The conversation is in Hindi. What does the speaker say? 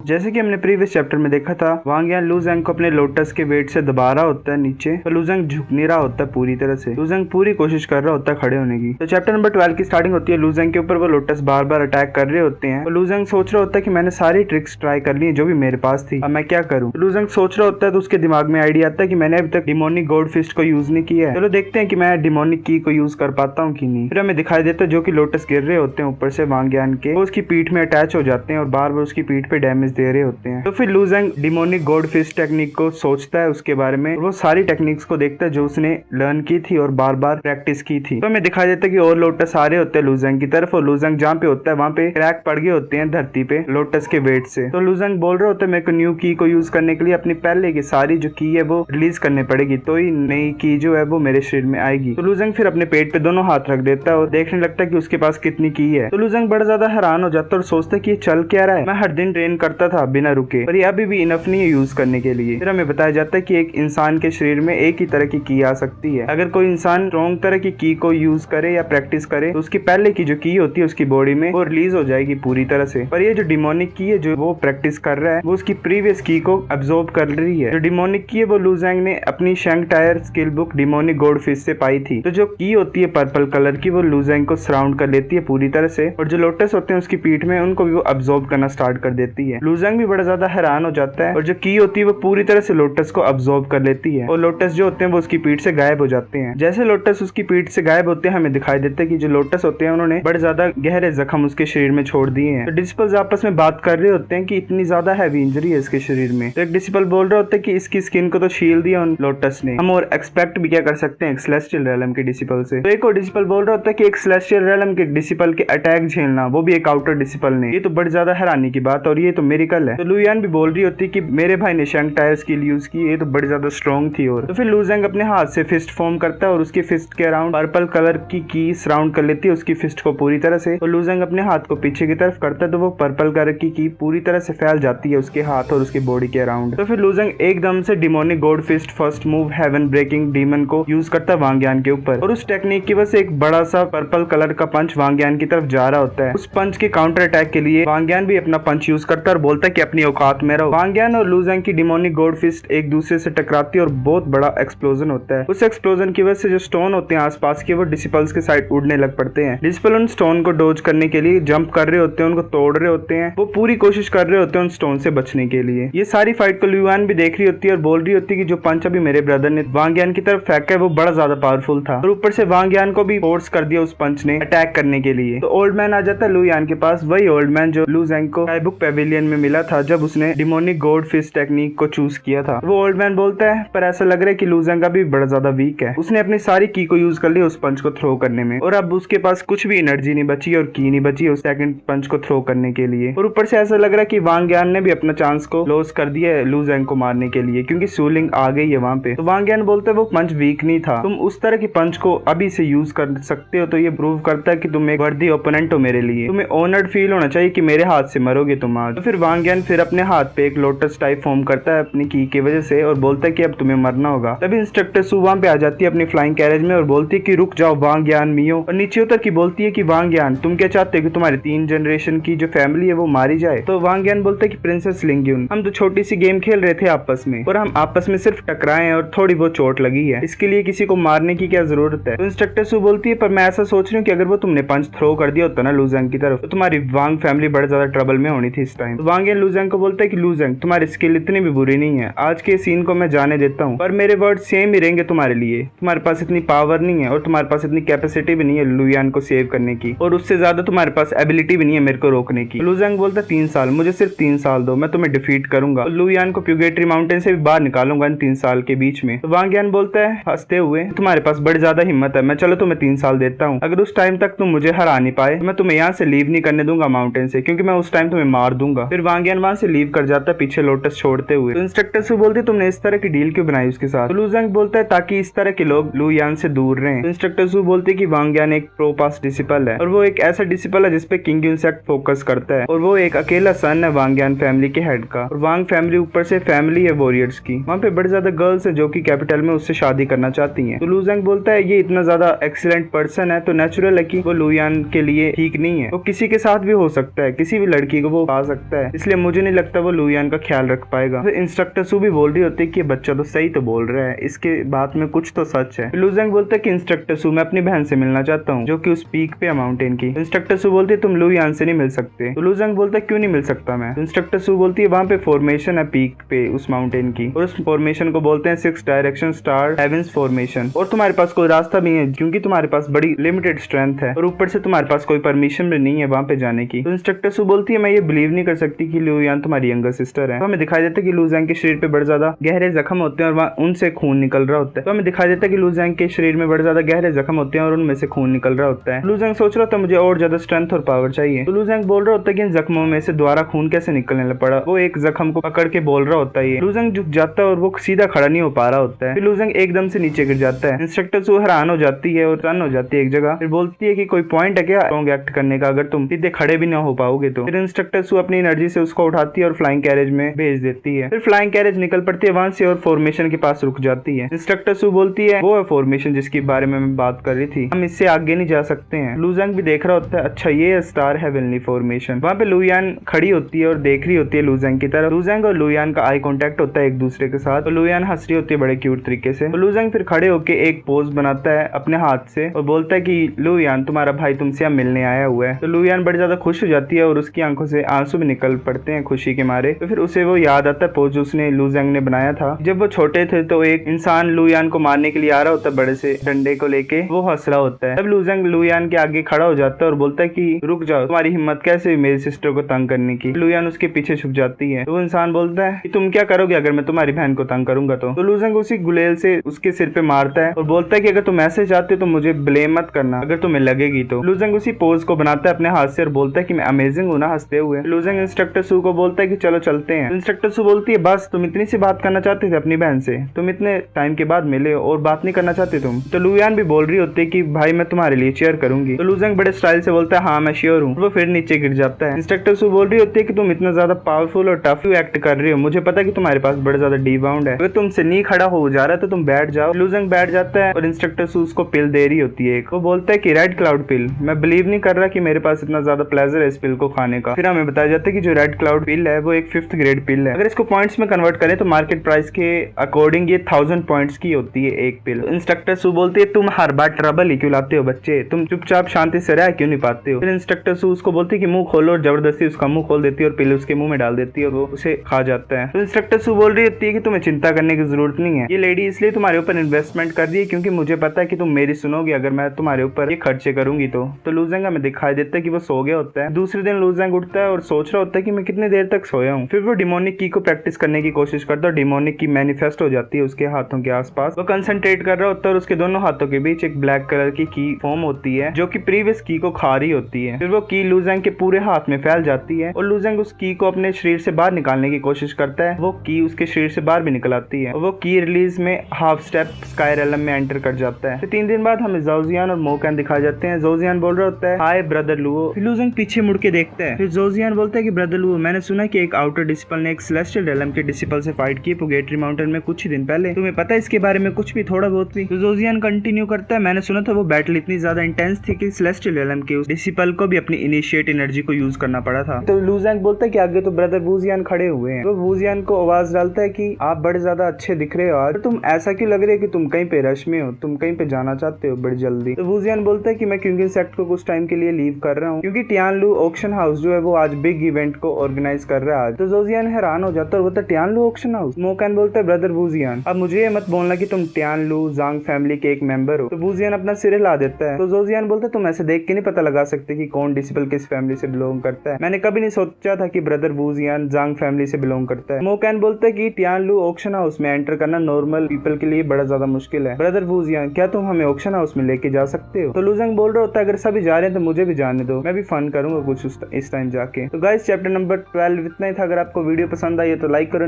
जैसे कि हमने प्रीवियस चैप्टर में देखा था, वांग यान लू ज़ैंग को अपने लोटस के वेट से दबा रहा होता है नीचे, तो लू ज़ैंग झुक नहीं रहा होता पूरी तरह से। लू ज़ैंग पूरी कोशिश कर रहा होता है खड़े होने की। तो चैप्टर नंबर 12 की स्टार्टिंग होती है। लू ज़ैंग के ऊपर वो लोटस बार बार अटैक कर रहे होते हैं। तो लू ज़ैंग सोच रहा होता है कि मैंने सारी ट्रिक्स ट्राई कर ली जो भी मेरे पास थी, अब मैं क्या करूं। लू ज़ैंग सोच रहा होता है तो उसके दिमाग में आइडिया आता है कि मैंने अभी तक डिमोनिक गॉड फिस्ट को यूज नहीं किया है, चलो देखते हैं कि मैं डिमोनिक की को यूज कर पाता हूँ कि नहीं। फिर हमें दिखाई देता है जो कि लोटस गिर रहे होते हैं ऊपर से वांग यान के, वो उसकी पीठ में अटैच हो जाते हैं और बार बार उसकी पीठ पे डैमेज दे रहे होते हैं। तो फिर Lu Zang demonic god fist technique को सोचता है उसके बारे में, वो सारी टेक्निक्स को देखता है जो उसने लर्न की थी और बार बार प्रैक्टिस की थी। तो हमें दिखाई देता है कि और लोटस आ रहे होते हैं लू ज़ैंग की तरफ, और लू ज़ैंग जहाँ पे होता है वहाँ पे क्रैक पड़ गए होते हैं धरती पे लोटस के वेट से। तो लू ज़ैंग बोल रहे होते हैं मेरे को न्यू की को यूज करने के लिए अपनी पहले की सारी जो की है वो रिलीज करने पड़ेगी, तो ही नई की जो है वो मेरे शरीर में आएगी। तो लू ज़ैंग फिर अपने पेट पे दोनों हाथ रख देता है और देखने लगता है कि उसके पास कितनी की है। तो लू ज़ैंग बड़ा ज्यादा हैरान हो जाता है और सोचता है कि ये चल क्या रहा है, मैं हर दिन ट्रेन करता था बिना रुके, पर ये अभी भी इनफ नहीं है यूज करने के लिए। फिर हमें बताया जाता है कि एक इंसान के शरीर में एक ही तरह की आ सकती है। अगर कोई इंसान स्ट्रॉन्ग तरह की को यूज करे या प्रैक्टिस करे तो उसकी पहले की जो की होती है उसकी बॉडी में वो रिलीज हो जाएगी पूरी तरह से। पर ये जो डिमोनिक की है जो वो प्रैक्टिस कर रहा है वो उसकी प्रीवियस की को अब्सॉर्ब कर रही है। जो डिमोनिक की है वो लू ज़ैंग ने अपनी शैंकटायर skill book demonic god fist से पाई थी। तो जो की होती है पर्पल कलर की वो लू ज़ैंग को सराउंड कर लेती है पूरी तरह से, और जो लोटस होते हैं उसकी पीठ में उनको भी वो अब्सॉर्ब करना स्टार्ट कर देती है। लू ज़ैंग भी बड़ा ज्यादा हैरान हो जाता है और जो की होती है वो पूरी तरह से लोटस को अब्सॉर्ब कर लेती है और लोटस जो होते हैं वो उसकी पीठ से गायब हो जाते हैं। जैसे लोटस उसकी पीठ से गायब होते हैं हमें दिखाई देता है कि जो लोटस होते हैं उन्होंने बड़े ज्यादा गहरे जख्म उसके शरीर में छोड़ दिए हैं। तो डिसिपल्स आपस में बात कर रहे होते हैं कि इतनी ज्यादा हैवी इंजरी है इसके शरीर में। तो एक डिसिपल बोल रहा होता है कि इसकी स्किन को तो शील दिया उन लोटस ने, हम और एक्सपेक्ट भी क्या कर सकते हैं एक सेलेस्टियल रेलम के डिसिपल से। तो एक और डिसिपल बोल रहा होता है कि एक सेलेस्टियल रेलम के डिसिपल के अटैक झेलना, वो भी एक आउटर डिसिपल ने, ये तो बड़ी ज्यादा हैरानी की बात और ये तो मेरिकल है। तो लू यान भी बोल रही होती है कि मेरे भाई ने शैंकटायर स्किल यूज की, ये तो बड़ी ज्यादा स्ट्रॉन्ग थी। और तो फिर लू ज़ैंग अपने हाथ से फिस्ट फॉर्म करता है और उसके फिस्ट के अराउंड पर्पल कलर की सराउंड कर लेती है उसकी फिस्ट को पूरी तरह से। और लू ज़ैंग अपने हाथ को पीछे की तरफ करता है तो वो पर्पल कलर की पूरी तरह से फैल जाती है उसके हाथ और उसकी बॉडी के अराउंड। तो फिर लू ज़ैंग एकदम से demonic god fist first move heaven breaking demon को यूज करता है वांग यान के ऊपर, और उस टेक्निक की वजह से एक बड़ा सा पर्पल कलर का पंच वांग यान की तरफ जा रहा होता है। उस पंच के काउंटर अटैक के लिए वांग यान भी अपना पंच यूज करता है और बोलता है कि अपनी औकात में रहो। वांग यान और लू ज़ैंग की डिमोनिक गॉड फिस्ट एक दूसरे से टकराती है और बहुत बड़ा एक्सप्लोजन होता है। उस एक्सप्लोजन की वजह से जो स्टोन होते हैं आसपास के वो डिसिपल्स के साइड उड़ने लग पड़ते हैं। डिसिपल उन स्टोन को डोज करने के लिए जंप कर रहे होते हैं, उनको तोड़ रहे होते हैं, वो पूरी कोशिश कर रहे होते हैं उन स्टोन से बचने के लिए। ये सारी फाइट को लू यान भी देख रही होती है और बोल रही होती है कि जो पंच अभी मेरे ब्रदर ने वांग यान की तरफ फेंका है वो बड़ा ज्यादा पावरफुल था, और ऊपर से वांग यान को भी फोर्स कर दिया उस पंच ने अटैक करने के लिए। तो ओल्ड मैन आ जाता है लू यान के पास, वही ओल्ड मैन जो लू ज़ैंग को स्काईबुक पेविलियन में मिला था जब उसने डिमोनिक गॉड फिस्ट टेक्निक को चूज किया था। वो ओल्ड मैन बोलता है पर ऐसा लग रहा है कि लू ज़ैंग अभी बड़ा ज्यादा वीक है, उसने अपनी सारी की को यूज कर लिया उस पंच को थ्रो करने में, और अब उसके पास कुछ भी एनर्जी नहीं बची और की नहीं बची उस सेकंड पंच को थ्रो करने के लिए। और ऊपर से ऐसा लग रहा है कि वांग यान ने भी अपना चांस को लॉस कर दिया है लू ज़ैंग को मारने के लिए, क्योंकि सूलिंग आ गई है वहां पे। तो वांग यान बोलते है वो पंच वीक नहीं था, तुम उस तरह की पंच को अभी से यूज कर सकते हो, तो ये प्रूव करता है कि तुम एक वर्दी ओपोनेंट हो मेरे लिए, तुम्हें ऑनर्ड फील होना चाहिए कि मेरे हाथ से मरोगे तुम आज। तो फिर वांग यान फिर अपने हाथ पे एक लोटस टाइप फॉर्म करता है अपनी की वजह से और बोलता है कि अब तुम्हें मरना होगा। तभी इंस्ट्रक्टर सू वहां पे आ जाती है अपनी फ्लाइंग कैरेज में और बोलती है कि रुक जाओ वांग यान मियो, और नीचे उतर की बोलती है कि वांग यान तुम क्या चाहते हो कि तुम्हारी 3 जनरेशन की जो फैमिली है वो मारी जाए। तो वांग यान बोलता है कि प्रिंसेस लिंग्यून हम तो छोटी सी गेम खेल रहे थे आपस में और हम आपस में सिर्फ टकराए और थोड़ी बहुत चोट लगी है, इसके लिए किसी को मारने की क्या जरूरत है। तो इंस्ट्रक्टर सू बोलती है पर मैं ऐसा सोच रही हूँ कि अगर वो तुमने पंच थ्रो कर दिया होता ना लू ज़ैंग की तरफ तो तुम्हारी वांग फैमिली बड़े ज्यादा ट्रबल में होनी थी इस टाइम। तो वांग यान लू ज़ैंग को बोलता है कि लू ज़ैंग तुम्हारी स्किल इतनी भी बुरी नहीं है, आज के सीन को मैं जाने देता हूँ पर मेरे वर्ड सेम ही रहेंगे तुम्हारे लिए, तुम्हारे पास इतनी पावर नहीं है और तुम्हारे पास इतनी कैपेसिटी भी नहीं है लू यान को सेव करने की, और उससे ज्यादा तुम्हारे पास एबिलिटी भी नहीं है मेरे को रोकने की। लू ज़ैंग बोलता है 3 साल, मुझे सिर्फ 3 साल दो, मैं तुम्हें डिफीट करूंगा, लू यान को प्यूगेटरी माउंटेन से भी बाहर निकालूंगा इन 3 साल के बीच में। तो वांग यान बोलता है हंसते हुए तुम्हारे पास बड़ी ज्यादा हिम्मत है, मैं चलो तुम्हें 3 साल देता हूँ, अगर उस टाइम तक तुम मुझे हरा नहीं पाए तो मैं तुम्हें यहाँ से लीव नहीं करने दूंगा माउंटेन से, क्योंकि मैं उस टाइम तुम्हें मार दूंगा। फिर वांग यान वहां से लीव कर जाता है पीछे लोटस छोड़ते हुए। तो इंस्ट्रक्टर से बोलते तुमने इस तरह की डील क्यों बनाई उसके साथ। तो लू ज़ैंग बोलता है ताकि इस तरह के लोग लू यान से दूर रहें। तो इंस्ट्रक्टर सू बोलते कि वांग यान एक प्रो पास डिसिपल है और वो एक ऐसा डिसिपल है जिसपे किंग यूनसेक फोकस करता है, और वो एक अकेला सन है वांग यान फैमिली के हेड का, और वांग फैमिली ऊपर से फैमिली है वॉरियर्स की, वहाँ पे बड़े ज्यादा गर्ल्स है जो कि कैपिटल में उससे शादी करना चाहती हैं। तो लू ज़ैंग बोलता है ये इतना ज्यादा एक्सीलेंट पर्सन है तो नेचुरल है कि वो लू यान के लिए ठीक नहीं है, वो किसी के साथ भी हो सकता है, किसी भी लड़की को वो पा सकता है इसलिए मुझे नहीं लगता वो लुयान का ख्याल रख पाएगा। फिर इंस्ट्रक्टर सू भी बोल रही होती है कि बच्चा तो सही तो बोल रहा है, इसके बात में कुछ तो सच है। लू जेंग बोलता है कि इंस्ट्रक्टर सू मैं अपनी बहन से मिलना चाहता हूँ जो कि उस पीक पे है माउंटेन की। इंस्ट्रक्टर सू बोलती है तुम लुयान से नहीं मिल सकते। तो लू जेंग बोलता है क्यों नहीं मिल सकता मैं। इंस्ट्रक्टर सू बोलती है वहाँ पे फॉर्मेशन है पीक पे उस माउंटेन की, और उस फॉर्मेशन को बोलते हैं 6 डायरेक्शन स्टार हेवेंस फॉर्मेशन, और तुम्हारे पास कोई रास्ता भी है क्योंकि तुम्हारे पास बड़ी लिमिटेड स्ट्रेंथ है और ऊपर से तुम्हारे पास कोई परमिशन भी नहीं है वहाँ पे जाने की। तो इंस्ट्रक्टर सू बोलती है मैं ये बिलीव नहीं कर सकती कि लुयान तुम्हारी यंगर सिस्टर है। तो हमें दिखाई देता है कि लू जेंग के शरीर पे बड़े ज्यादा गहरे जख्म होते हैं और वहाँ उनसे खून निकल रहा होता है। तो हमें दिखाई देता है कि लू जेंग के शरीर में बड़े ज्यादा गहरे जख्म होते हैं और उनमें से खून निकल रहा होता है। लू जेंग सोच रहा होता है मुझे और ज्यादा स्ट्रेंथ और पावर चाहिए। तो लू जेंग बोल रहा होता है कि इन जख्मों में से दोबारा खून कैसे निकलने पड़ा। वो एक जख्म को पकड़ के बोल रहा होता है। लू जेंग झुक जाता है और वो सीधा खड़ा नहीं हो पा रहा होता है। फिर लू जेंग एकदम से नीचे गिर जाता है। इंस्ट्रक्टर सू हैरान हो जाती है और टर्न हो जाती है एक जगह। फिर बोलती है कि कोई पॉइंट है क्या स्ट्रॉन्ग एक्ट करने का अगर तुम सीधे खड़े भी ना हो पाओगे तो। फिर इंस्ट्रक्टर सू अपनी एनर्जी से उसको उठाती है और फ्लाइंग कैरेज में भेज देती है। फिर फ्लाइंग कैरेज निकल पड़ती है वहां से और फॉर्मेशन के पास रुक जाती है। इंस्ट्रक्टर सू बोलती है वो है फॉर्मेशन जिसके बारे में मैं बात कर रही थी, हम इससे आगे नहीं जा सकते हैं। लू जेंग भी देख रहा होता है अच्छा ये है स्टार हेवनली फॉर्मेशन। वहाँ पे लुयान खड़ी होती है और देख रही होती है लू जेंग की तरफ। लू जेंग और लुयान का आई कांटेक्ट होता है एक दूसरे के साथ और लुयान हंस रही होती है बड़े क्यूट तरीके से। तो लू जेंग फिर खड़े होके एक पोज बनाता है अपने हाथ से और बोलता है कि लुयान तुम्हारा भाई तुमसे अब मिलने आया हुआ है। तो लुयान बड़ी ज्यादा खुश हो जाती है और उसकी आंखों से आंसू भी निकल पड़ते हैं खुशी के मारे। तो फिर उसे वो याद आता है पोज उसने लू जेंग ने बनाया था जब वो छोटे थे। तो एक इंसान लुयान को मारने के लिए आ रहा होता है बड़े से डंडे को लेके, वो हंस रहा होता है। तब लू जेंग लुयान के आगे खड़ा हो जाता है और बोलता है कि रुक जाओ, तुम्हारी हिम्मत कैसे हुई मेरी सिस्टर को तंग करने की। लुयान उसके पीछे छुप जाती है। तो वो इंसान बोलता है कि तुम क्या करोगे अगर मैं तुम्हारी बहन को तंग करूंगा तो लू जेंग उसी गुलेल से उसके सिर पे मारता है और बोलता है कि अगर तुम ऐसे चाहते हो तो मुझे ब्लेम मत करना अगर तुम्हें लगेगी तो। लू जेंग उसी पोज को बनाता है अपने हाथ से और बोलता है कि मैं अमेजिंग हूं ना हंसते हुए। लू जेंग इंस्ट्रक्टर सू को बोलता है कि चलो चलते हैं। इंस्ट्रक्टर सू बोलती है बस तुम इतनी सी बात करना चाहते थे अपनी बहन से, तुम इतने टाइम के बाद मिले और बात नहीं करना चाहते तुम। तो लुयान भी बोल रही होती है कि भाई मैं तुम्हारे लिए चेयर करूंगी। तो लू जेंग बड़े स्टाइल से बोलता है हाँ मैं श्योर हूँ। वो फिर नीचे गिर जाता है। इंस्ट्रक्टर सू बोल रही होती है कि तुम इतना ज्यादा पावरफुल और टफ एक्ट कर रही हो, मुझे पता है कि तुम्हारे पास बड़ा ज्यादा डिबाउंड है, अगर तुमसे नहीं खड़ा हो जा रहा तो तुम बैठ जाओ। लू जेंग बैठ जाता है और इंस्ट्रक्टर सू उसको पिल दे रही होती है। वो बोलता है कि रेड क्लाउड पिल, मैं बिलीव नहीं कर रहा कि मेरे पास इतना ज्यादा प्लेजर है इस पिल को खाने का। फिर हमें बताया जाता है कि जो रेड क्लाउड पिल है वो एक 5th ग्रेड पिल है। अगर इसको पॉइंट्स में कन्वर्ट करें तो मार्केट प्राइस के अकॉर्डिंग ये 1000 पॉइंट्स की होती है एक पिल। इंस्ट्रक्टर सू बोलती है तुम हर बार ट्रबल ही क्यों लाते हो बच्चे, तुम चुपचाप शांति से रह क्यों नहीं पाते हो। फिर इंस्ट्रक्टर सू उसको बोलती है कि मुंह खोलो और जबरदस्ती उसका मुंह खोल देती है और पिल उसके मुंह में डाल देती है और वो उसे खा जाता है। तो इंस्ट्रक्टर सू बोल रही होती है कि तुम्हें चिंता करने की जरूरत नहीं है, ये लेडी इसलिए तुम्हारे ऊपर इन्वेस्टमेंट कर रही है क्योंकि मुझे पता है कि तुम मेरी सुनोगे अगर मैं तुम्हारे ऊपर ये खर्चे करूंगी तो लू जेंग हमें दिखाई देता है कि वो सो गया होता है। दूसरे दिन लू जेंग उठता है और सोच रहा होता है कि मैं कितने देर तक सोया हूँ। फिर वो डिमोनिक की को प्रैक्टिस करने की कोशिश करता है और डिमोनिक की मैनिफेस्ट हो जाती है उसके हाथों के आसपास। वो कंसंट्रेट कर रहा होता है और उसके दोनों हाथों के बीच एक ब्लैक कलर की फॉर्म होती है जो कि प्रीवियस की को खा रही होती है। फिर वो की लू जेंग के पूरे हाथ में फैल जाती है और लू जेंग उस की को अपने शरीर से बाहर निकालने की कोशिश करता है। वो की उसके शरीर से बाहर भी निकल आती है और वो की रिलीज में हाफ स्टेप स्काई रेलम में एंटर कर जाता है। फिर 3 दिन बाद हमें जोजियान और मोकैन दिखाए जाते हैं। जोजियान बोल रहा होता है हाय ब्रदर लुओ। फिर लू जेंग पीछे मुड़ के देखता है। फिर जोजियान बोलता है कि ब्रदर लुओ मैंने सुना कि एक आउटर डिसिपल ने एक सेलेस्टियल रेलम के डिसिपल से फाइट की पुगेटरी माउंटेन में कुछ ही दिन पहले, तुम्हें पता है इसके बारे में कुछ भी थोड़ा बहुत भी। तो जोजियान कंटिन्यू करता है मैंने सुना था वो बैटल इतनी ज्यादा इंटेंस थी कि सेलेस्टियल रेलम के उस डिसिपल को भी अपनी इनिशिएट एनर्जी को यूज करना पड़ा था। तो लू जेंग बोलता है कि आगे तो ब्रदर वूजियान खड़े हुए हैं। तो वूजियान को आवाज डालता है कि आप बड़े ज्यादा अच्छे दिख रहे हो और तुम ऐसा क्यों लग रहे हो कि तुम कहीं पे रश में हो, तुम कहीं पे जाना चाहते हो बड़ी जल्दी। तो वूजियान बोलता है कि मैं क्योंकि सेक्ट को कुछ टाइम के लिए लीव कर रहा हूँ क्योंकि टियानलू ऑक्शन हाउस जो है वो आज बिग इवेंट को ऑर्गेनाइज कर रहा है आज। तो जोजियान हैरान हो जाता है और बोलता है टियानलू ऑक्शन हाउस। मोकैन बोलता है ब्रदर वूजियान अब मुझे ये मत बोलना कि तुम टियानलू जांग फैमिली के एक मेंबर हो। तो वूजियान अपना सिर हिला देता है। तो जोजियान बोलता है तुम ऐसे देख के नहीं पता लगा सकते कि कौन डिसिपल किस फैमिली से बिलोंग करता है, मैंने कभी नहीं सोचा था कि ब्रदर वूजियान जांग फैमिली से बिलोंग करता है। मोकैन बोलता है कि टियानलू ऑक्शन हाउस में एंटर करना नॉर्मल पीपल के लिए बड़ा ज्यादा मुश्किल है। ब्रदर वूजियान क्या तुम हमें ऑक्शन हाउस में लेके जा सकते हो। तो लू जेंग बोल रहा होता है अगर सभी जा रहे हैं तो मुझे भी जाने दो, मैं भी फन करूंगा कुछ इस टाइम जाके। तो गाइस चैप्टर नंबर 12 इतना ही था। अगर आपको वीडियो पसंद आई है तो लाइक करो।